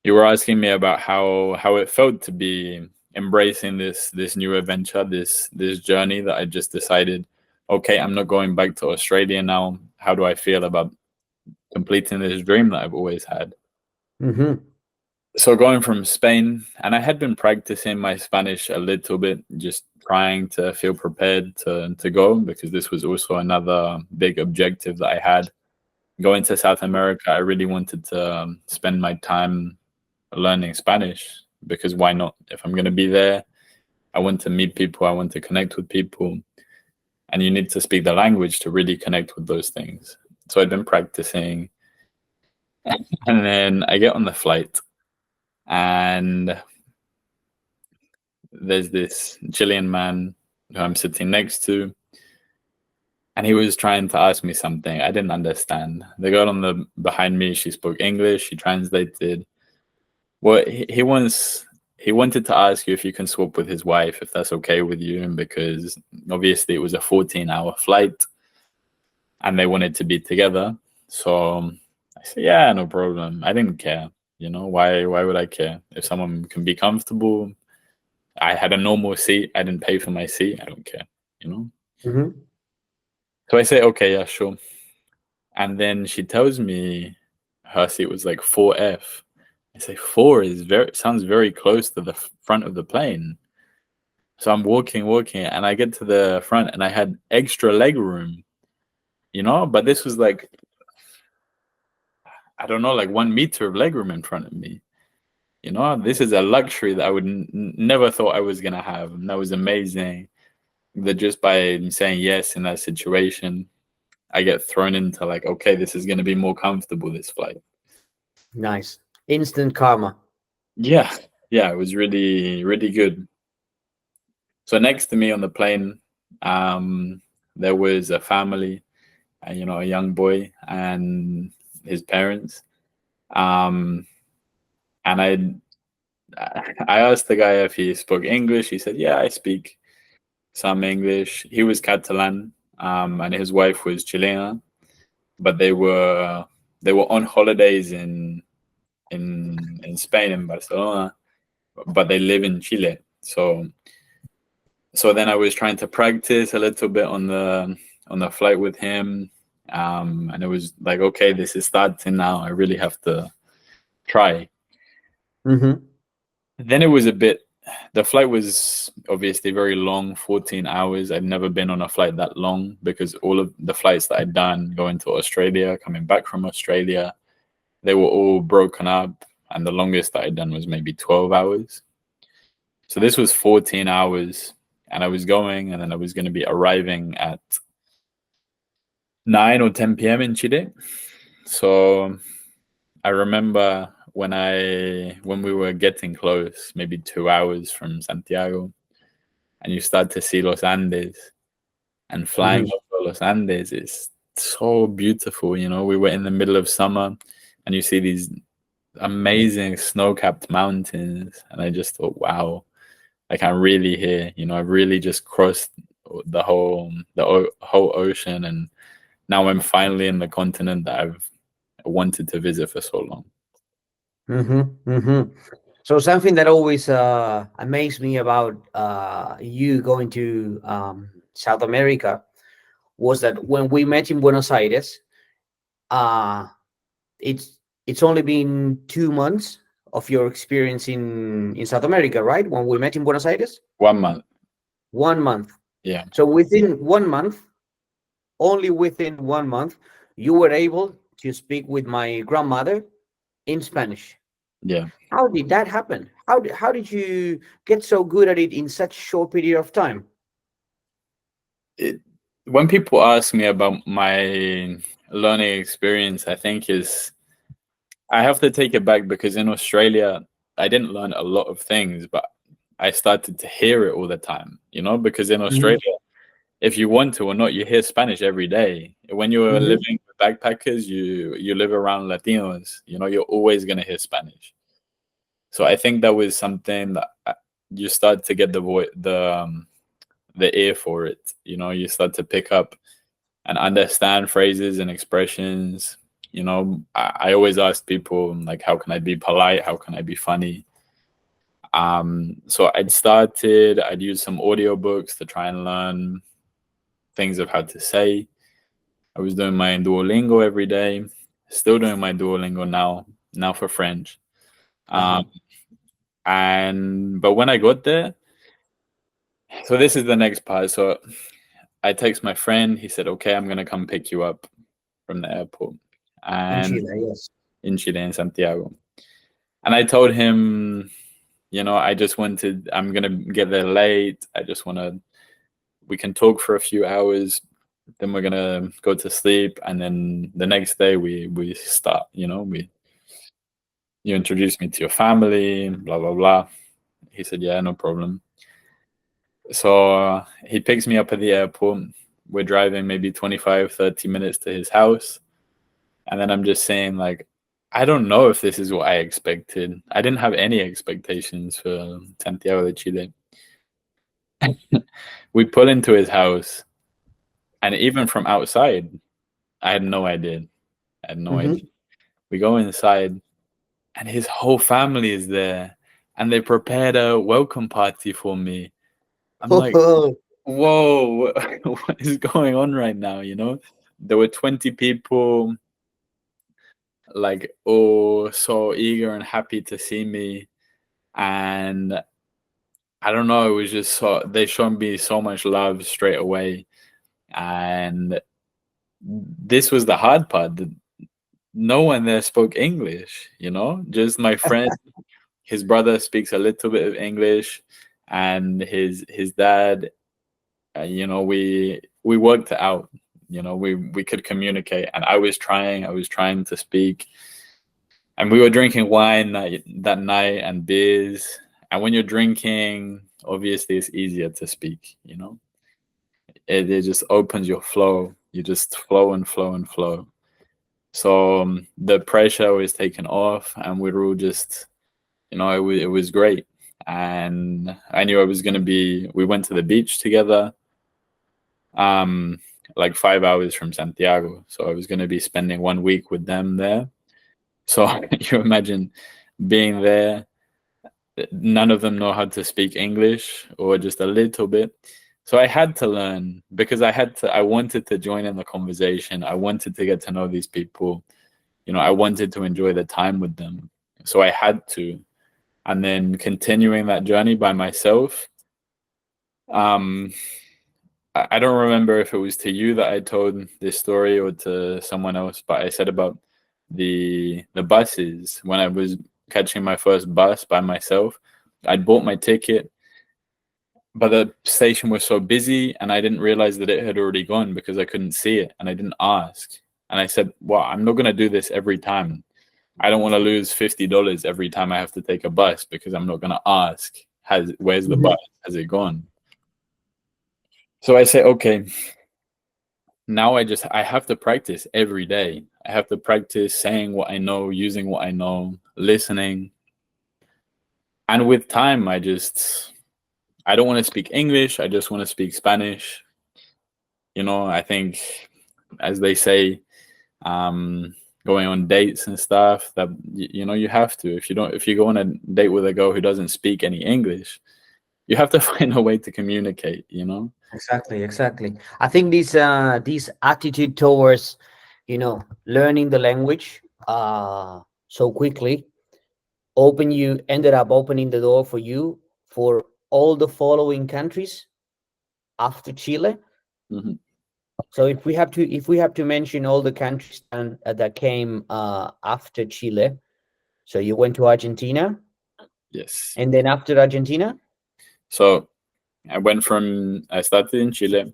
You were asking me about how it felt to be embracing this new adventure, this journey that I just decided, okay, I'm not going back to Australia now. How do I feel about completing this dream that I've always had? Mm-hmm. So going from Spain, and I had been practicing my Spanish a little bit, just trying to feel prepared to go, because this was also another big objective that I had. Going to South America, I really wanted to spend my time learning Spanish, because why not? If I'm going to be there, I want to meet people, I want to connect with people, and you need to speak the language to really connect with those things. So I'd been practicing, and then I get on the flight, and there's this Chilean man who I'm sitting next to, and he was trying to ask me something I didn't understand. The girl on the behind me, she spoke English, she translated. Well, he wanted to ask you if you can swap with his wife, if that's okay with you, and because obviously it was a 14-hour flight and they wanted to be together. So I said, yeah, no problem. I didn't care. Why would I care? If someone can be comfortable, I had a normal seat. I didn't pay for my seat. I don't care, you know? Mm-hmm. So I say, okay, yeah, sure. And then she tells me her seat was like 4F. I say, four is sounds very close to the front of the plane. So I'm walking, and I get to the front and I had extra leg room, but this was like, I don't know, like 1 meter of leg room in front of me. This is a luxury that I would never thought I was going to have. And that was amazing that just by saying yes in that situation, I get thrown into like, okay, this is going to be more comfortable this flight. Nice. Instant karma. Yeah. Yeah. It was really, really good. So next to me on the plane, there was a family, a young boy and his parents. Um, and I asked the guy if he spoke English. He said, "Yeah, I speak some English." He was Catalan, and his wife was Chilean, but they were on holidays in Spain, in Barcelona, but they live in Chile. So then I was trying to practice a little bit on the flight with him, and it was like, okay, this is starting now. I really have to try. Mm-hmm. Then it was a bit. The flight was obviously very long, 14 hours. I'd never been on a flight that long, because all of the flights that I'd done going to Australia, coming back from Australia, they were all broken up, and the longest that I'd done was maybe 12 hours. So this was 14 hours, and I was going, and then I was going to be arriving at 9 or 10 p.m. in Chile. So I remember when we were getting close, maybe 2 hours from Santiago, and you start to see Los Andes, and flying Mm-hmm. over Los Andes is so beautiful. We were in the middle of summer, and you see these amazing snow-capped mountains, and I just thought, wow, like I'm really here. I've really just crossed the whole ocean, and now I'm finally in the continent that I've wanted to visit for so long. Mm-hmm. Mm-hmm. So something that always amazed me about you going to South America was that when we met in Buenos Aires, uh, it's only been 2 months of your experience in South America, right? When we met in Buenos Aires, 1 month. 1 month. Yeah. So within 1 month, only within 1 month, you were able to speak with my grandmother in Spanish. Yeah. How did that happen? How did you get so good at it in such short period of time? It, when people ask me about my learning experience, I think I have to take it back, because in Australia, I didn't learn a lot of things, but I started to hear it all the time, because in Hmm. Australia, if you want to or not, you hear Spanish every day. When you're Hmm. living with backpackers, you live around Latinos, you're always going to hear Spanish. So I think that was something that you start to get the ear for it. You start to pick up and understand phrases and expressions. You know, I always ask people, like, how can I be polite? How can I be funny? So I'd use some audiobooks to try and learn things of how to say. I was doing my Duolingo every day, still doing my Duolingo now for French. Uh-huh. But when I got there, so this is the next part. So I text my friend. He said, "Okay, I'm gonna come pick you up from the airport." In And Chile, yes. in Chile, in Santiago. And I told him, you know, I'm gonna get there late. We can talk for a few hours, then we're gonna go to sleep, and then the next day we start. You know, you introduce me to your family, blah blah blah. He said, yeah, no problem. So he picks me up at the airport. We're driving maybe 25, 30 minutes to his house. And then I'm just saying, like, I don't know if this is what I expected. I didn't have any expectations for Santiago de Chile. We pull into his house, and even from outside, I had no idea. I had no idea. We go inside, and his whole family is there, and they prepared a welcome party for me. I'm like, whoa, what is going on right now? You know, there were 20 people, like, oh, so eager and happy to see me. And I don't know, it was just they showed me so much love straight away. And this was the hard part. No one there spoke English, you know, just my friend. His brother speaks a little bit of English, and his dad. You know, we worked it out. You know, we could communicate, and I was trying to speak, and we were drinking wine that night and beers. And when you're drinking, obviously it's easier to speak. You know, it just opens your flow. You just flow and flow and flow. So the pressure was taken off, and we were all just, you know, it was great. And I knew I was going to be. We went to the beach together, like 5 hours from Santiago. So I was going to be spending 1 week with them there. So you imagine being there. None of them know how to speak English, or just a little bit. So I had to learn, because I wanted to join in the conversation. I wanted to get to know these people. You know, I wanted to enjoy the time with them. So I had to. And then continuing that journey by myself. I don't remember if it was to you that I told this story or to someone else, but I said about the buses. When I was catching my first bus by myself, I'd bought my ticket, but the station was so busy, and I didn't realize that it had already gone because I couldn't see it, and I didn't ask. And I said, well, I'm not going to do this every time. I don't want to lose $50 every time I have to take a bus, because I'm not going to ask, where's the bus? Has it gone? So I say, okay, now I have to practice every day. I have to practice saying what I know, using what I know, listening. And with time, I don't want to speak English. I just want to speak Spanish. You know, I think, as they say, going on dates and stuff, that, you know, you have to. If you go on a date with a girl who doesn't speak any English, you have to find a way to communicate, you know? Exactly. I think this attitude towards, learning the language so quickly ended up opening the door for you for all the following countries after Chile. Mm-hmm. So if we have to mention all the countries that came after Chile, so you went to Argentina, Yes. and then after Argentina, So I started in Chile,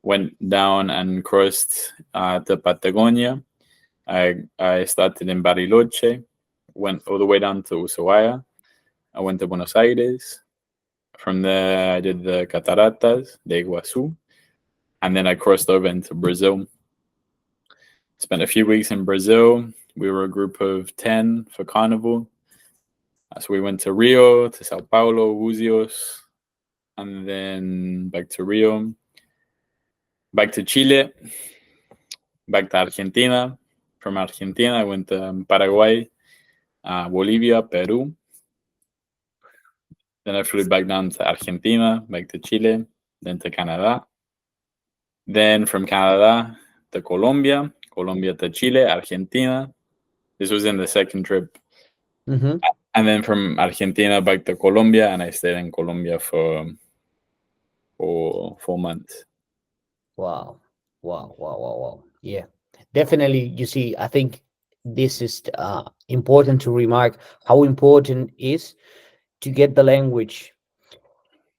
went down and crossed the Patagonia. I started in Bariloche, went all the way down to Ushuaia. I went to Buenos Aires. From there, I did the Cataratas de Iguazu, and then I crossed over into Brazil. Spent a few weeks in Brazil. We were a group of 10 for Carnival. So we went to Rio, to Sao Paulo, Buzios, and then back to Rio, back to Chile, back to Argentina, From Argentina, I went to Paraguay, Bolivia, Peru. Then I flew back down to Argentina, back to Chile, then to Canada. Then from Canada to Colombia, Colombia to Chile, Argentina. This was in the second trip. Mm-hmm. And then from Argentina back to Colombia, and I stayed in Colombia for 4 months. Wow. Wow. Wow. Wow. Wow. Yeah. Definitely. You see, I think this is important to remark how important is to get the language,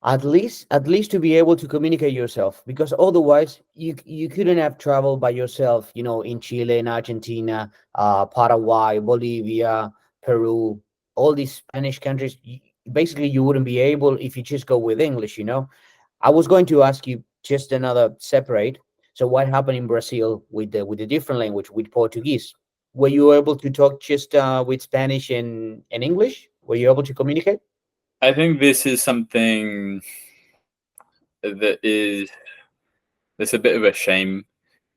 at least to be able to communicate yourself, because otherwise you couldn't have traveled by yourself, in Chile, in Argentina, Paraguay, Bolivia, Peru, all these Spanish countries. Basically you wouldn't be able if you just go with English. I was going to ask you just another separate. So what happened in Brazil with the different language, with Portuguese? Were you able to talk just with Spanish and English? Were you able to communicate? I think this is something that is it's a bit of a shame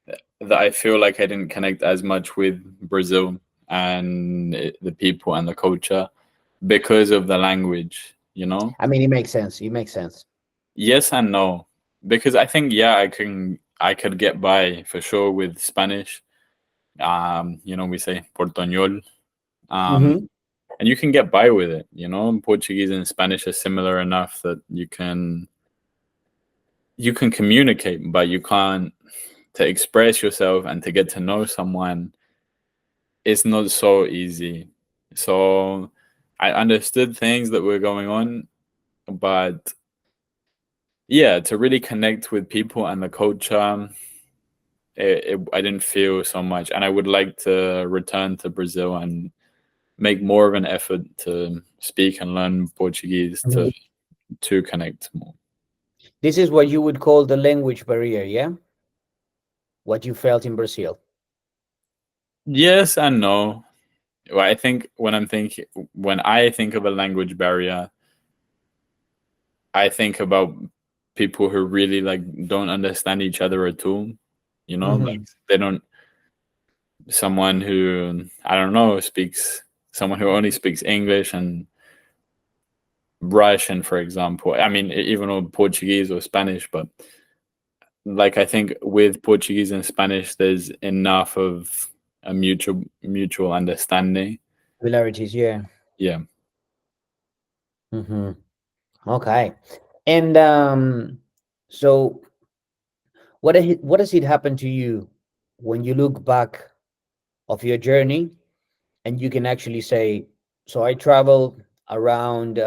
that I feel like I didn't connect as much with Brazil and the people and the culture because of the language, you know? I mean, it makes sense. It makes sense. Yes and no. Because I think I could get by for sure with Spanish. We say portoñol. Um, Hmm. and you can get by with it, Portuguese and Spanish are similar enough that you can communicate, but you can't to express yourself and to get to know someone. It's not so easy. So I understood things that were going on, but yeah, to really connect with people and the culture, I didn't feel so much. And I would like to return to Brazil and make more of an effort to speak and learn Portuguese Mhm. to connect more. This is what you would call the language barrier, yeah? What you felt in Brazil. Yes and no. Well, I think when I think of a language barrier, I think about people who really like don't understand each other at all. Like Hmm. they don't. Someone who I don't know someone who only speaks English and Russian, for example. I mean, even or Portuguese or Spanish, but like I think with Portuguese and Spanish, there's enough of a mutual understanding. Similarities, yeah. Yeah. Hmm. Okay. And so what does it happen to you when you look back of your journey and you can actually say, so I traveled around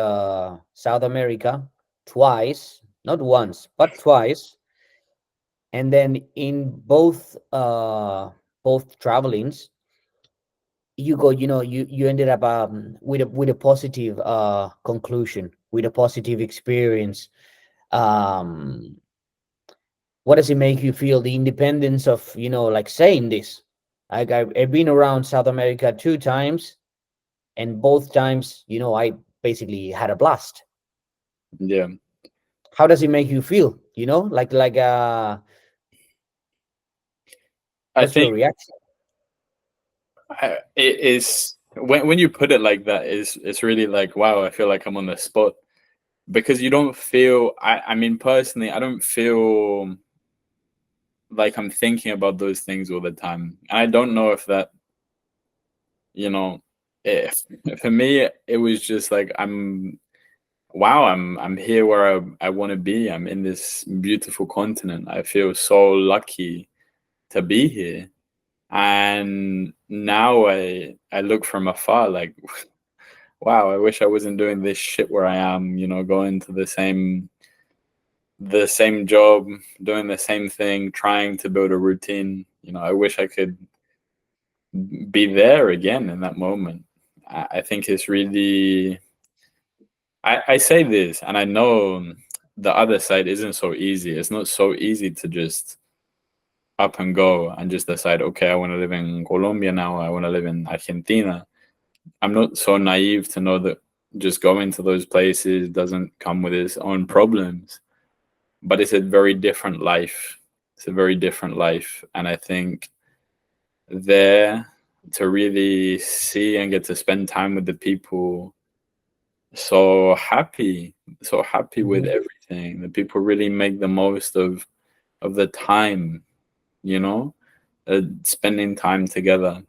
South America twice, not once, but twice, and then in both travelings you ended up with a positive conclusion, with a positive experience. um what does it make you feel, the independence of like saying this, like I've been around South America 2 times, and both times I basically had a blast. Yeah. How does it make you feel, I what's your think reaction? it is when you put it like that, it's really like, wow, I feel like I'm on the spot because you don't feel. I mean, personally, I don't feel like I'm thinking about those things all the time. And I don't know if that, you know, if for me it was just like wow, I'm here where I want to be. I'm in this beautiful continent. I feel so lucky to be here. And now I look from afar like, wow, I wish I wasn't doing this shit where I am, going to the same job, doing the same thing, trying to build a routine. I wish I could be there again in that moment. I think it's really, I say this, and I know the other side isn't so easy. It's not so easy to just up and go and just decide, okay, I want to live in Colombia now, I want to live in Argentina. I'm not so naive to know that just going to those places doesn't come with its own problems, but it's a very different life. It's a very different life. And I think there to really see and get to spend time with the people. So happy with Mhm. everything. The people really make the most of the time, you know, spending time together.